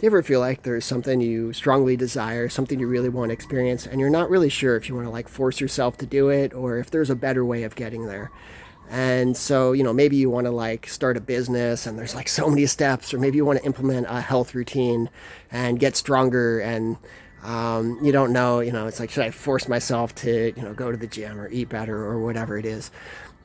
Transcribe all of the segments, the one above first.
Do you ever feel like there's something you strongly desire, something you really want to experience, and you're not really sure if you want to like force yourself to do it or if there's a better way of getting there? And so, maybe you want to like start a business and there's like so many steps, or maybe you want to implement a health routine and get stronger and you don't know, it's like, should I force myself to, go to the gym or eat better or whatever it is?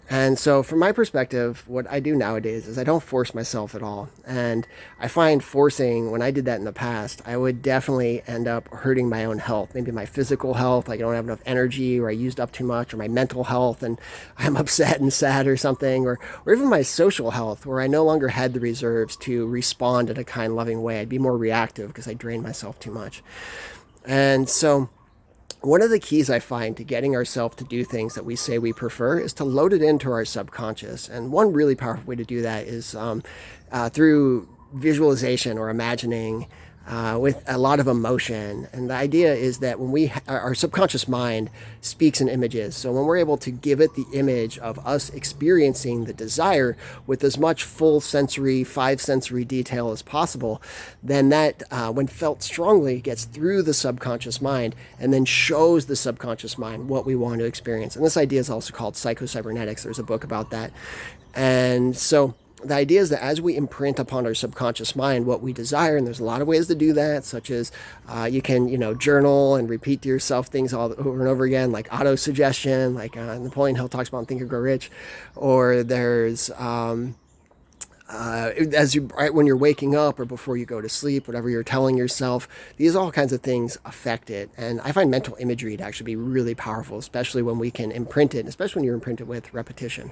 And so, from my perspective, what I do nowadays is I don't force myself at all. And I find forcing, when I did that in the past, I would definitely end up hurting my own health. Maybe my physical health, like I don't have enough energy, or I used up too much, or my mental health, and I'm upset and sad or something, or even my social health, where I no longer had the reserves to respond in a kind, loving way. I'd be more reactive because I drained myself too much. And so, one of the keys I find to getting ourselves to do things that we say we prefer is to load it into our subconscious. And one really powerful way to do that is through visualization or imagining with a lot of emotion. And the idea is that when our subconscious mind speaks in images. So when we're able to give it the image of us experiencing the desire with as much full sensory, five sensory detail as possible, then that, when felt strongly, gets through the subconscious mind and then shows the subconscious mind what we want to experience. And this idea is also called psychocybernetics. There's a book about that. And so the idea is that as we imprint upon our subconscious mind what we desire, and there's a lot of ways to do that, such as you can, journal and repeat to yourself things all over and over again, like auto-suggestion, like Napoleon Hill talks about in Think and Grow Rich, or there's right when you're waking up or before you go to sleep, whatever you're telling yourself, these all kinds of things affect it. And I find mental imagery to actually be really powerful, especially when we can imprint it, especially when you're imprinted with repetition.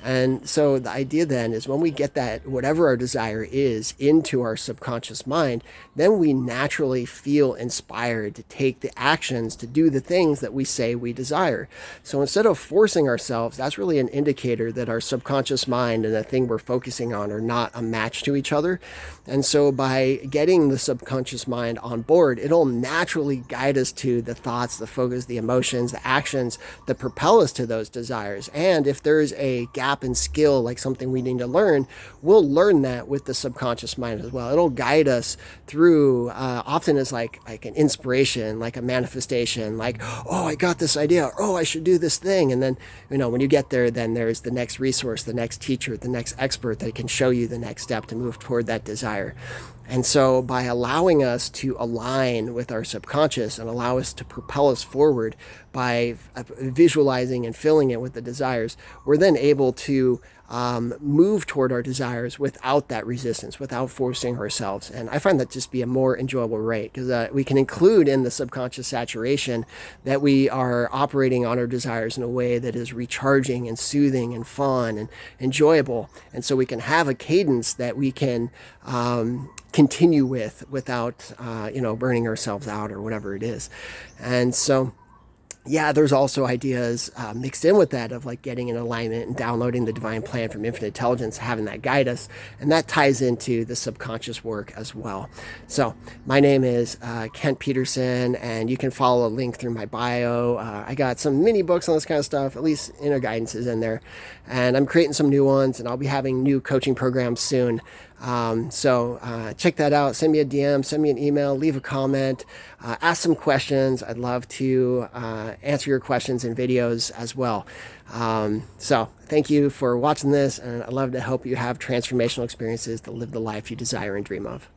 And so the idea then is when we get that, whatever our desire is, into our subconscious mind, then we naturally feel inspired to take the actions to do the things that we say we desire. So instead of forcing ourselves, that's really an indicator that our subconscious mind and the thing we're focusing on are not a match to each other. And so by getting the subconscious mind on board, it'll naturally guide us to the thoughts, the focus, the emotions, the actions that propel us to those desires. And if there's a gap in skill, like something we need to learn, we'll learn that with the subconscious mind as well. It'll guide us through, often as like an inspiration, like a manifestation, like, oh, I got this idea, or, oh, I should do this thing. And then, when you get there, then there's the next resource, the next teacher, the next expert that can show you the next step to move toward that desire. And so by allowing us to align with our subconscious and allow us to propel us forward by visualizing and filling it with the desires, we're then able to move toward our desires without that resistance, without forcing ourselves. And I find that just be a more enjoyable rate, because we can include in the subconscious saturation that we are operating on our desires in a way that is recharging and soothing and fun and enjoyable. And so we can have a cadence that we can continue without burning ourselves out or whatever it is. And so there's also ideas mixed in with that of like getting in alignment and downloading the divine plan from infinite intelligence, having that guide us. And that ties into the subconscious work as well. So my name is Kent Peterson, and you can follow a link through my bio. I got some mini books on this kind of stuff, at least inner guidance is in there. And I'm creating some new ones, and I'll be having new coaching programs soon. So check that out. Send me a DM, send me an email, leave a comment, ask some questions. I'd love to answer your questions in videos as well. So thank you for watching this, and I'd love to help you have transformational experiences to live the life you desire and dream of.